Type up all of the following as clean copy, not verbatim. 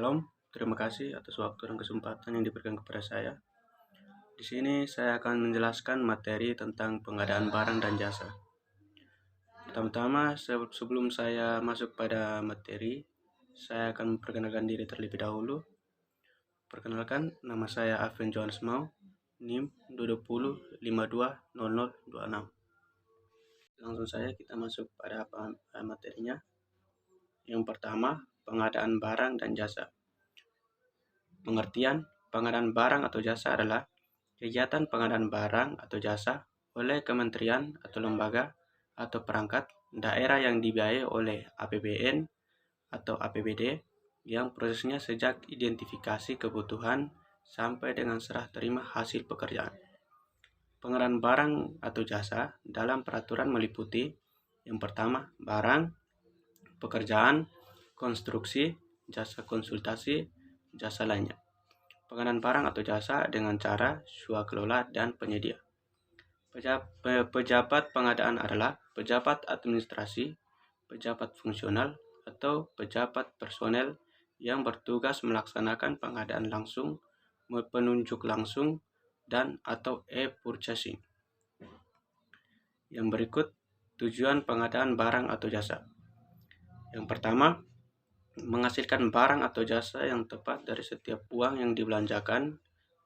Shalom, terima kasih atas waktu dan kesempatan yang diberikan kepada saya. Di sini saya akan menjelaskan materi tentang pengadaan barang dan jasa. Pertama-tama, sebelum saya masuk pada materi, saya akan memperkenalkan diri terlebih dahulu. Perkenalkan, nama saya Alvin Johannes Mau, NIM 20520026. Langsung saja kita masuk pada materinya. Yang pertama, pengadaan barang dan jasa. Pengertian pengadaan barang atau jasa adalah kegiatan pengadaan barang atau jasa oleh kementerian atau lembaga atau perangkat daerah yang dibiayai oleh APBN atau APBD yang prosesnya sejak identifikasi kebutuhan sampai dengan serah terima hasil pekerjaan. Pengadaan barang atau jasa dalam peraturan meliputi yang pertama, barang, pekerjaan, konstruksi, jasa konsultasi, jasa lainnya. Pengadaan barang atau jasa dengan cara swakelola dan penyedia. Pejabat pengadaan adalah pejabat administrasi, pejabat fungsional, atau pejabat personel yang bertugas melaksanakan pengadaan langsung, penunjuk langsung, dan atau e-purchasing. Yang berikut tujuan pengadaan barang atau jasa. Yang pertama, menghasilkan barang atau jasa yang tepat dari setiap uang yang dibelanjakan,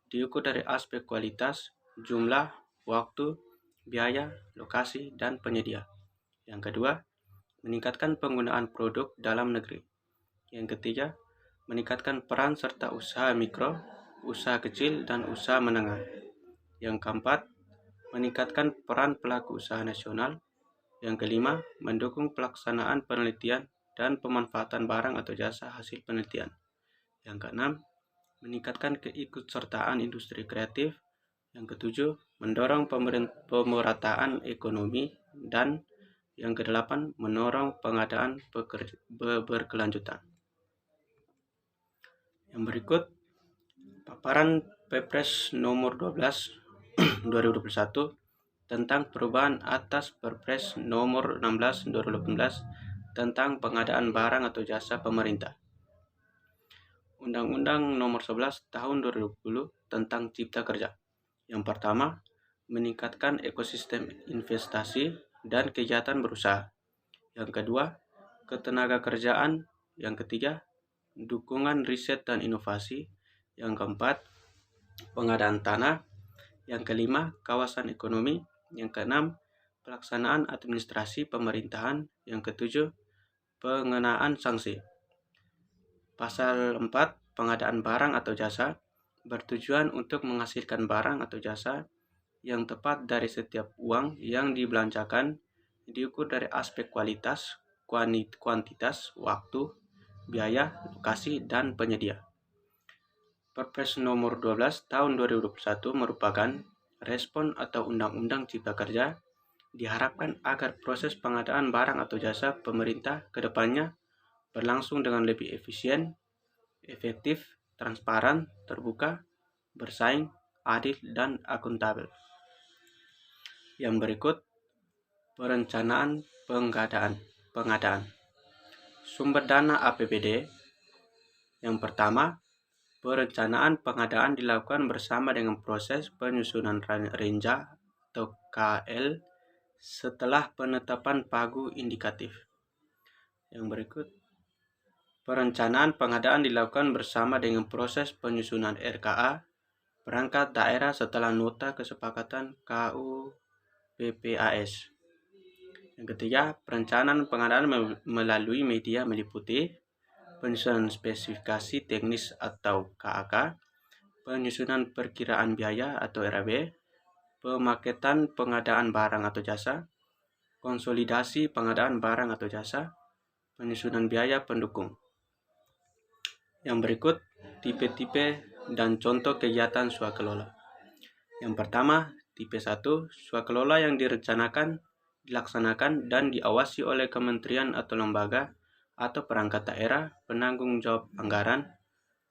diukur dari aspek kualitas, jumlah, waktu, biaya, lokasi, dan penyedia. Yang kedua, meningkatkan penggunaan produk dalam negeri. Yang ketiga, meningkatkan peran serta usaha mikro, usaha kecil, dan usaha menengah. Yang keempat, meningkatkan peran pelaku usaha nasional. Yang kelima, mendukung pelaksanaan penelitian dan pemanfaatan barang atau jasa hasil penelitian. Yang keenam, meningkatkan keikutsertaan industri kreatif. Yang ketujuh, mendorong pemerataan ekonomi. Dan yang kedelapan, mendorong pengadaan berkelanjutan. Yang berikut, paparan Perpres nomor 12 2021 tentang perubahan atas Perpres nomor 16 2018 tentang pengadaan barang atau jasa pemerintah. Undang-Undang nomor 11 tahun 2020 tentang Cipta Kerja. Yang pertama, meningkatkan ekosistem investasi dan kegiatan berusaha. Yang kedua, ketenaga kerjaan. Yang ketiga, dukungan riset dan inovasi. Yang keempat, pengadaan tanah. Yang kelima, kawasan ekonomi. Yang keenam, pelaksanaan administrasi pemerintahan. Yang ketujuh, pengenaan sanksi. Pasal 4, pengadaan barang atau jasa bertujuan untuk menghasilkan barang atau jasa yang tepat dari setiap uang yang dibelanjakan, diukur dari aspek kualitas, kuantitas, waktu, biaya, lokasi, dan penyedia. Perpres nomor 12 tahun 2021 merupakan respon atau Undang-Undang Cipta Kerja. Diharapkan agar proses pengadaan barang atau jasa pemerintah ke depannya berlangsung dengan lebih efisien, efektif, transparan, terbuka, bersaing, adil, dan akuntabel. Yang berikut, perencanaan pengadaan. Sumber dana APBD. Yang pertama, perencanaan pengadaan dilakukan bersama dengan proses penyusunan renja atau KL setelah penetapan pagu indikatif. Yang berikut, perencanaan pengadaan dilakukan bersama dengan proses penyusunan RKA perangkat daerah setelah nota kesepakatan KU PPAS. Yang ketiga, perencanaan pengadaan melalui media meliputi penyusunan spesifikasi teknis atau KAK, penyusunan perkiraan biaya atau RAB, pemaketan pengadaan barang atau jasa, konsolidasi pengadaan barang atau jasa, penyusunan biaya pendukung. Yang berikut, tipe-tipe dan contoh kegiatan swakelola. Yang pertama, tipe 1, swakelola yang direncanakan, dilaksanakan, dan diawasi oleh kementerian atau lembaga atau perangkat daerah penanggung jawab anggaran.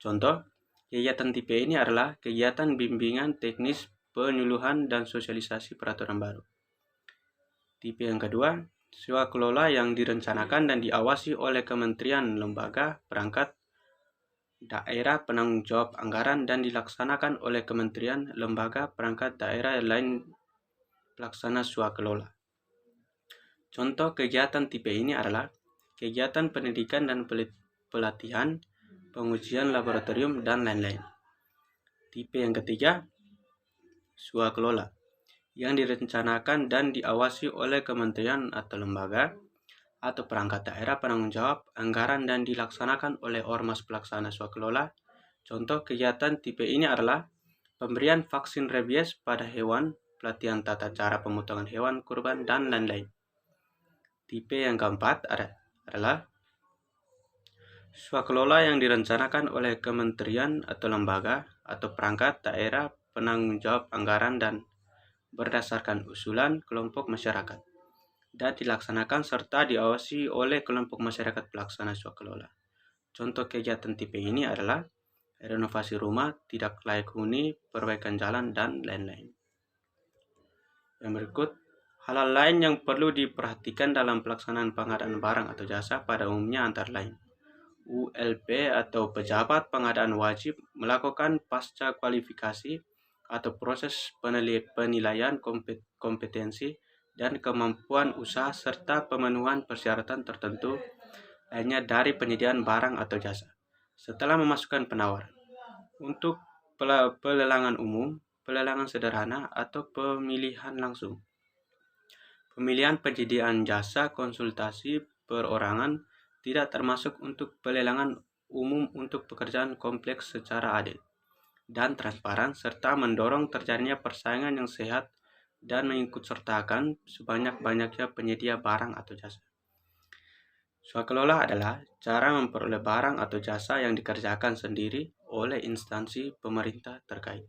Contoh, kegiatan tipe ini adalah kegiatan bimbingan teknis, penyuluhan, dan sosialisasi peraturan baru. Tipe yang kedua, swakelola yang direncanakan dan diawasi oleh kementerian, lembaga, perangkat daerah penanggung jawab anggaran dan dilaksanakan oleh kementerian, lembaga, perangkat daerah lain pelaksana swakelola. Contoh kegiatan tipe ini adalah kegiatan pendidikan dan pelatihan, pengujian laboratorium, dan lain-lain. Tipe yang ketiga, swakelola, yang direncanakan dan diawasi oleh kementerian atau lembaga atau perangkat daerah penanggung jawab anggaran dan dilaksanakan oleh ormas pelaksana swakelola. Contoh kegiatan tipe ini adalah pemberian vaksin rabies pada hewan, pelatihan tata cara pemotongan hewan kurban, dan lain-lain. Tipe yang keempat adalah swakelola yang direncanakan oleh kementerian atau lembaga atau perangkat daerah penanggung jawab anggaran dan berdasarkan usulan kelompok masyarakat dan dilaksanakan serta diawasi oleh kelompok masyarakat pelaksana swakelola. Contoh kegiatan tipe ini adalah renovasi rumah, tidak layak huni, perbaikan jalan, dan lain-lain. Yang berikut, hal lain yang perlu diperhatikan dalam pelaksanaan pengadaan barang atau jasa pada umumnya antara lain. ULP atau pejabat pengadaan wajib melakukan pasca kualifikasi atau proses penilaian kompetensi dan kemampuan usaha serta pemenuhan persyaratan tertentu lainnya dari penyediaan barang atau jasa setelah memasukkan penawaran untuk pelelangan umum, pelelangan sederhana, atau pemilihan langsung. Pemilihan penyediaan jasa konsultasi perorangan tidak termasuk untuk pelelangan umum untuk pekerjaan kompleks secara adil dan transparan serta mendorong terjadinya persaingan yang sehat dan mengikutsertakan sebanyak-banyaknya penyedia barang atau jasa. Swakelola adalah cara memperoleh barang atau jasa yang dikerjakan sendiri oleh instansi pemerintah terkait.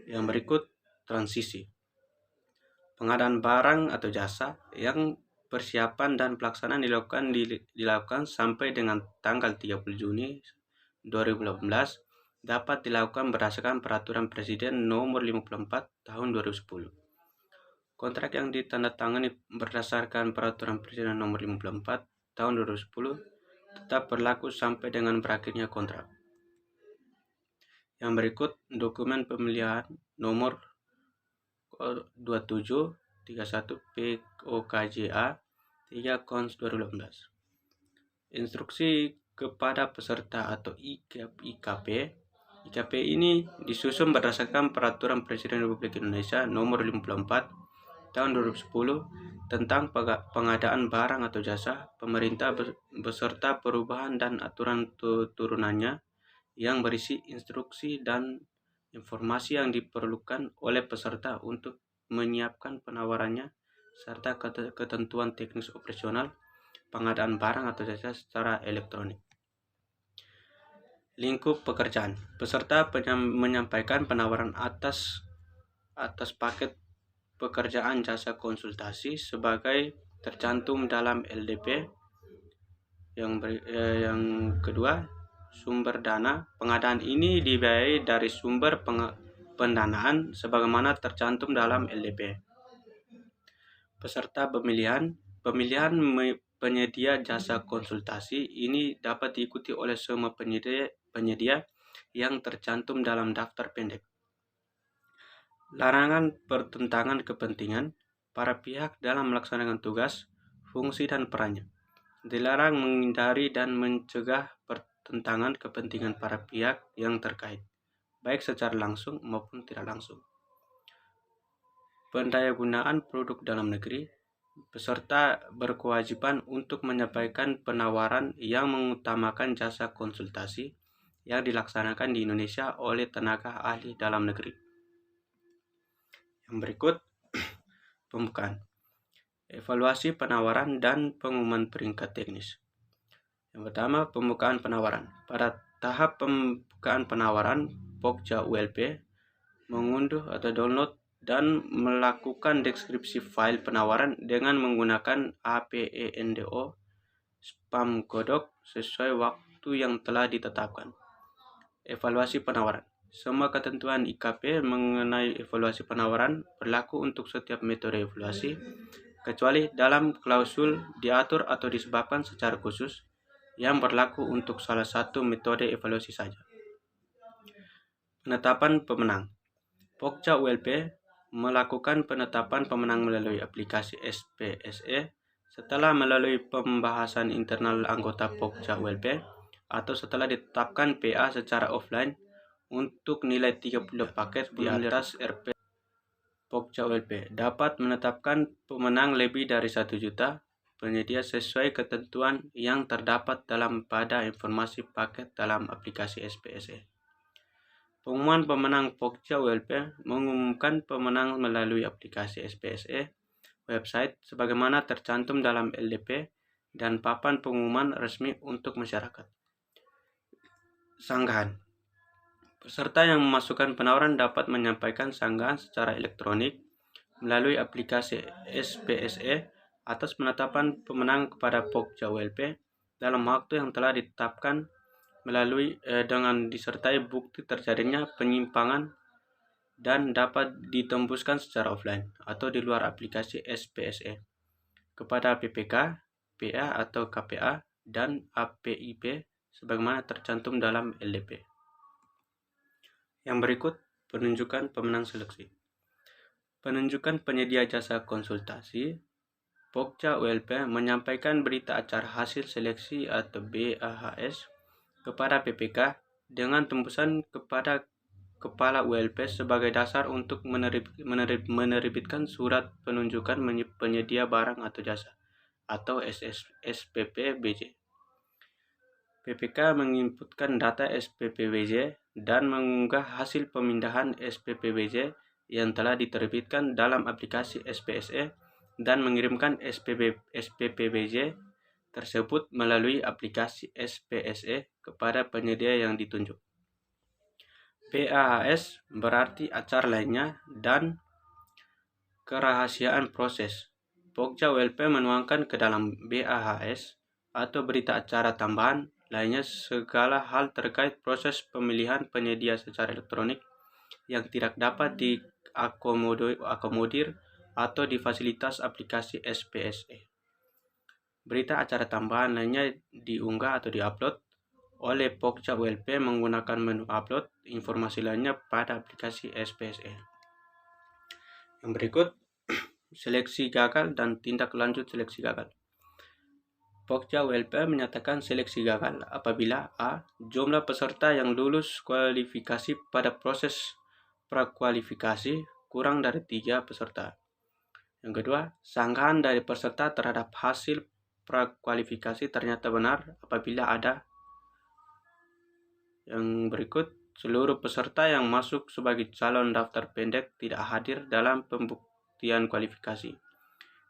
Yang berikut, transisi. Pengadaan barang atau jasa yang persiapan dan pelaksanaan dilakukan sampai dengan tanggal 30 Juni 2018 dapat dilakukan berdasarkan Peraturan Presiden Nomor 54 Tahun 2010. Kontrak yang ditandatangani berdasarkan Peraturan Presiden Nomor 54 Tahun 2010 tetap berlaku sampai dengan berakhirnya kontrak. Yang berikut, dokumen pemilihan nomor 2731 POKJA 3 Kons 2018. Instruksi kepada peserta atau IKP. IKP ini disusun berdasarkan Peraturan Presiden Republik Indonesia Nomor 54 Tahun 2010 tentang pengadaan barang atau jasa pemerintah beserta perubahan dan aturan turunannya yang berisi instruksi dan informasi yang diperlukan oleh peserta untuk menyiapkan penawarannya serta ketentuan teknis operasional pengadaan barang atau jasa secara elektronik. Lingkup pekerjaan. Peserta menyampaikan penawaran atas paket pekerjaan jasa konsultasi sebagai tercantum dalam LDP. Yang kedua, sumber dana. Pengadaan ini dibiayai dari sumber pendanaan sebagaimana tercantum dalam LDP. Peserta pemilihan penyedia jasa konsultasi ini dapat diikuti oleh semua penyedia yang tercantum dalam daftar pendek. Larangan pertentangan kepentingan para pihak dalam melaksanakan tugas, fungsi, dan perannya. Dilarang menghindari dan mencegah pertentangan kepentingan para pihak yang terkait, baik secara langsung maupun tidak langsung. Pendayagunaan produk dalam negeri. Peserta berkewajiban untuk menyampaikan penawaran yang mengutamakan jasa konsultasi yang dilaksanakan di Indonesia oleh tenaga ahli dalam negeri. Yang berikut, pembukaan. Evaluasi penawaran dan pengumuman peringkat teknis. Yang pertama, pembukaan penawaran. Pada tahap pembukaan penawaran, Pokja ULP mengunduh atau download dan melakukan deskripsi file penawaran dengan menggunakan APENDO spam kodok sesuai waktu yang telah ditetapkan. Evaluasi penawaran. Semua ketentuan IKP mengenai evaluasi penawaran berlaku untuk setiap metode evaluasi, kecuali dalam klausul diatur atau disebabkan secara khusus yang berlaku untuk salah satu metode evaluasi saja. Penetapan pemenang. Pokja ULP melakukan penetapan pemenang melalui aplikasi SPSE setelah melalui pembahasan internal anggota Pokja ULP atau setelah ditetapkan PA secara offline untuk nilai 30 paket di atas RP. Pokja ULP dapat menetapkan pemenang lebih dari 1 juta penyedia sesuai ketentuan yang terdapat dalam pada informasi paket dalam aplikasi SPSE. Pengumuman pemenang Pokja ULP mengumumkan pemenang melalui aplikasi SPSE, website sebagaimana tercantum dalam LDP, dan papan pengumuman resmi untuk masyarakat. Sanggahan. Peserta yang memasukkan penawaran dapat menyampaikan sanggahan secara elektronik melalui aplikasi SPSE atas penetapan pemenang kepada Pokja ULP dalam waktu yang telah ditetapkan melalui dengan disertai bukti terjadinya penyimpangan dan dapat ditembuskan secara offline atau di luar aplikasi SPSE kepada PPK, PA atau KPA dan APIP sebagaimana tercantum dalam LDP. Yang berikut penunjukan pemenang seleksi. Penunjukan penyedia jasa konsultasi. Pokja ULP menyampaikan berita acara hasil seleksi atau BAHS kepada PPK dengan tembusan kepada Kepala ULP sebagai dasar untuk menerbitkan surat penunjukan penyedia barang atau jasa atau SPPBJ. PPK menginputkan data SPPBJ dan mengunggah hasil pemindahan SPPBJ yang telah diterbitkan dalam aplikasi SPSE dan mengirimkan SPPBJ tersebut melalui aplikasi SPSE kepada penyedia yang ditunjuk. PAHS berarti acara lainnya dan kerahasiaan proses. Pokja ULP menuangkan ke dalam BAHS atau berita acara tambahan lainnya segala hal terkait proses pemilihan penyedia secara elektronik yang tidak dapat diakomodir atau difasilitas aplikasi SPSE. Berita acara tambahan lainnya diunggah atau diupload oleh Pokja ULP menggunakan menu upload informasi lainnya pada aplikasi SPSE. Yang berikut, seleksi gagal dan tindak lanjut seleksi gagal. Pokja ULP menyatakan seleksi gagal apabila A. Jumlah peserta yang lulus kualifikasi pada proses prakualifikasi kurang dari 3 peserta. Yang kedua, sanggahan dari peserta terhadap hasil prakualifikasi ternyata benar apabila ada. Yang berikut, seluruh peserta yang masuk sebagai calon daftar pendek tidak hadir dalam pembuktian kualifikasi.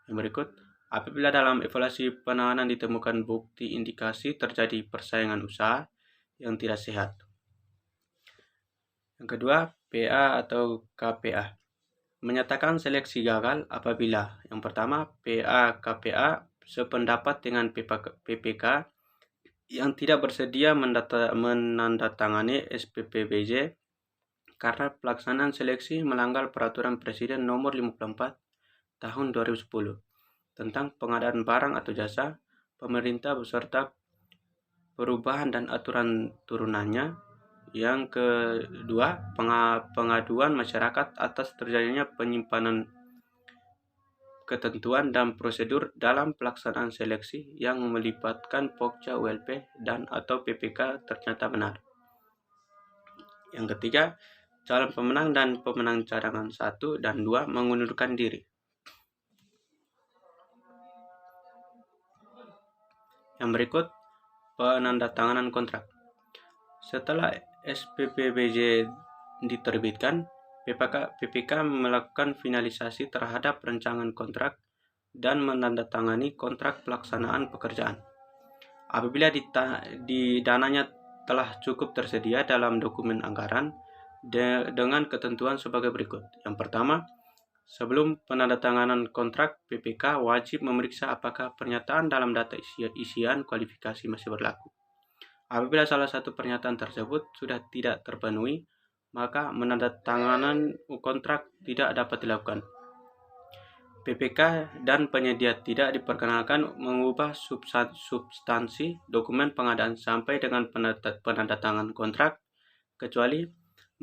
Yang berikut, apabila dalam evaluasi penanganan ditemukan bukti indikasi terjadi persaingan usaha yang tidak sehat. Yang kedua, PA atau KPA menyatakan seleksi gagal apabila yang pertama, PA KPA sependapat dengan PPK yang tidak bersedia menandatangani SPPBJ karena pelaksanaan seleksi melanggar Peraturan Presiden Nomor 54 Tahun 2010 tentang pengadaan barang atau jasa pemerintah beserta perubahan dan aturan turunannya. Yang kedua, pengaduan masyarakat atas terjadinya penyimpanan ketentuan dan prosedur dalam pelaksanaan seleksi yang melibatkan Pokja ULP dan atau PPK ternyata benar. Yang ketiga, calon pemenang dan pemenang cadangan 1 dan 2 mengundurkan diri. Yang berikut, penandatanganan kontrak. Setelah SPPBJ diterbitkan, PPK melakukan finalisasi terhadap rancangan kontrak dan menandatangani kontrak pelaksanaan pekerjaan. Apabila dananya telah cukup tersedia dalam dokumen anggaran dengan ketentuan sebagai berikut. Yang pertama, sebelum penandatanganan kontrak, PPK wajib memeriksa apakah pernyataan dalam data isian kualifikasi masih berlaku. Apabila salah satu pernyataan tersebut sudah tidak terpenuhi, maka menandatanganan kontrak tidak dapat dilakukan. PPK dan penyedia tidak diperkenankan mengubah substansi dokumen pengadaan sampai dengan penandatangan kontrak, kecuali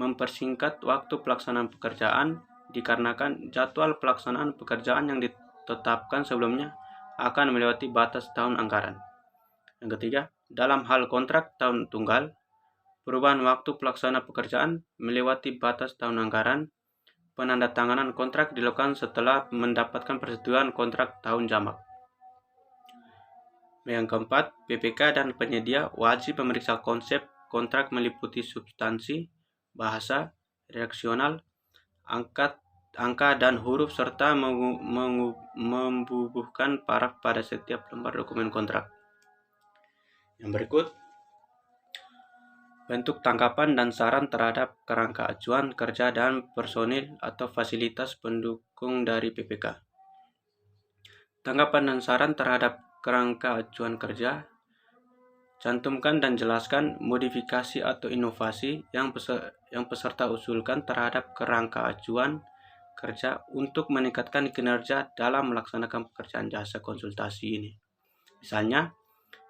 mempersingkat waktu pelaksanaan pekerjaan dikarenakan jadwal pelaksanaan pekerjaan yang ditetapkan sebelumnya akan melewati batas tahun anggaran. Yang ketiga, dalam hal kontrak tahun tunggal, perubahan waktu pelaksana pekerjaan melewati batas tahun anggaran, penandatanganan kontrak dilakukan setelah mendapatkan persetujuan kontrak tahun jamak. Yang keempat, PPK dan penyedia wajib memeriksa konsep kontrak meliputi substansi, bahasa, redaksional, angka dan huruf serta membubuhkan paraf pada setiap lembar dokumen kontrak. Yang berikut, bentuk tanggapan dan saran terhadap kerangka acuan kerja dan personil atau fasilitas pendukung dari PPK. Tanggapan dan saran terhadap kerangka acuan kerja. Cantumkan dan jelaskan modifikasi atau inovasi yang peserta usulkan terhadap kerangka acuan kerja untuk meningkatkan kinerja dalam melaksanakan pekerjaan jasa konsultasi ini. Misalnya,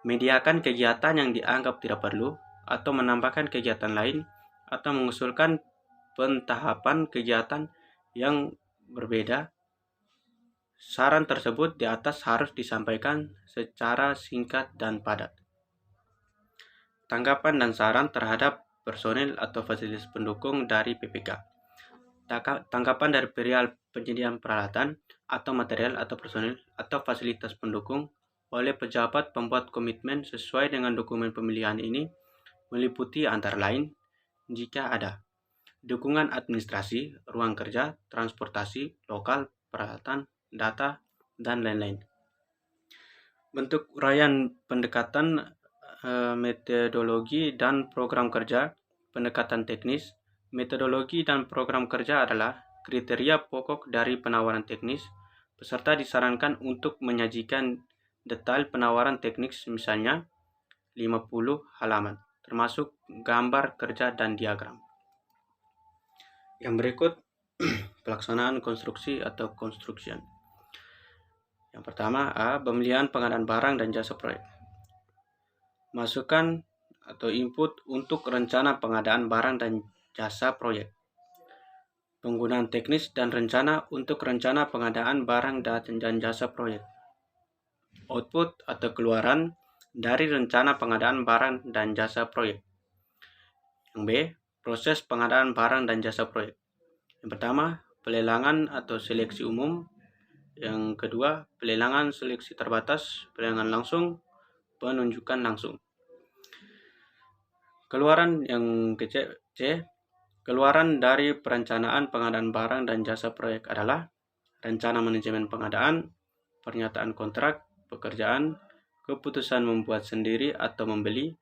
mediakan kegiatan yang dianggap tidak perlu, atau menambahkan kegiatan lain, atau mengusulkan pentahapan kegiatan yang berbeda. Saran tersebut di atas harus disampaikan secara singkat dan padat. Tanggapan dan saran terhadap personil atau fasilitas pendukung dari PPK. Tanggapan dari perihal penyediaan peralatan atau material atau personil atau fasilitas pendukung oleh pejabat pembuat komitmen sesuai dengan dokumen pemilihan ini meliputi antara lain, jika ada, dukungan administrasi, ruang kerja, transportasi, lokal, peralatan, data, dan lain-lain. Bentuk uraian pendekatan, metodologi dan program kerja, pendekatan teknis. Metodologi dan program kerja adalah kriteria pokok dari penawaran teknis. Peserta disarankan untuk menyajikan detail penawaran teknis, misalnya 50 halaman, termasuk gambar kerja dan diagram. Yang berikut, pelaksanaan konstruksi atau construction. Yang pertama, A. Pemilihan pengadaan barang dan jasa proyek. Masukan atau input untuk rencana pengadaan barang dan jasa proyek. Penggunaan teknis dan rencana untuk rencana pengadaan barang dan jasa proyek. Output atau keluaran dari rencana pengadaan barang dan jasa proyek. Yang B. Proses pengadaan barang dan jasa proyek. Yang pertama, pelelangan atau seleksi umum. Yang kedua, pelelangan seleksi terbatas, pelelangan langsung, penunjukan langsung. Keluaran yang C. Keluaran dari perencanaan pengadaan barang dan jasa proyek adalah rencana manajemen pengadaan, pernyataan kontrak pekerjaan, keputusan membuat sendiri atau membeli,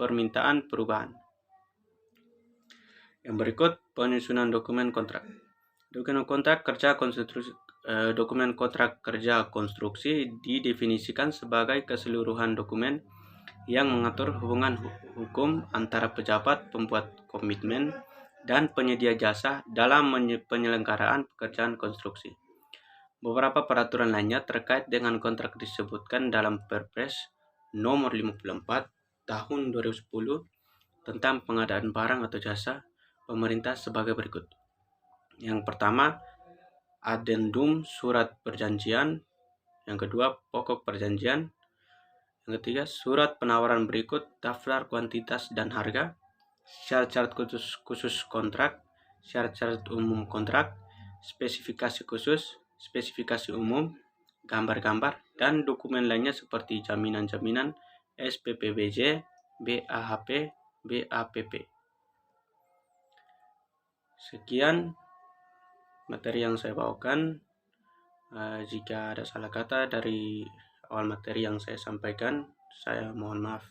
permintaan perubahan. Yang berikut, penyusunan dokumen kontrak. Dokumen kontrak kerja konstruksi didefinisikan sebagai keseluruhan dokumen yang mengatur hubungan hukum antara pejabat pembuat komitmen dan penyedia jasa dalam penyelenggaraan pekerjaan konstruksi. Beberapa peraturan lainnya terkait dengan kontrak disebutkan dalam Perpres nomor 54 tahun 2010 tentang pengadaan barang atau jasa pemerintah sebagai berikut. Yang pertama, adendum surat perjanjian. Yang kedua, pokok perjanjian. Yang ketiga, surat penawaran berikut daftar kuantitas dan harga, syarat-syarat khusus kontrak, syarat-syarat umum kontrak, spesifikasi khusus, spesifikasi umum, gambar-gambar, dan dokumen lainnya seperti jaminan-jaminan, SPPBJ, BAHP, BAPP. Sekian materi yang saya bawakan. Jika ada salah kata dari awal materi yang saya sampaikan, saya mohon maaf.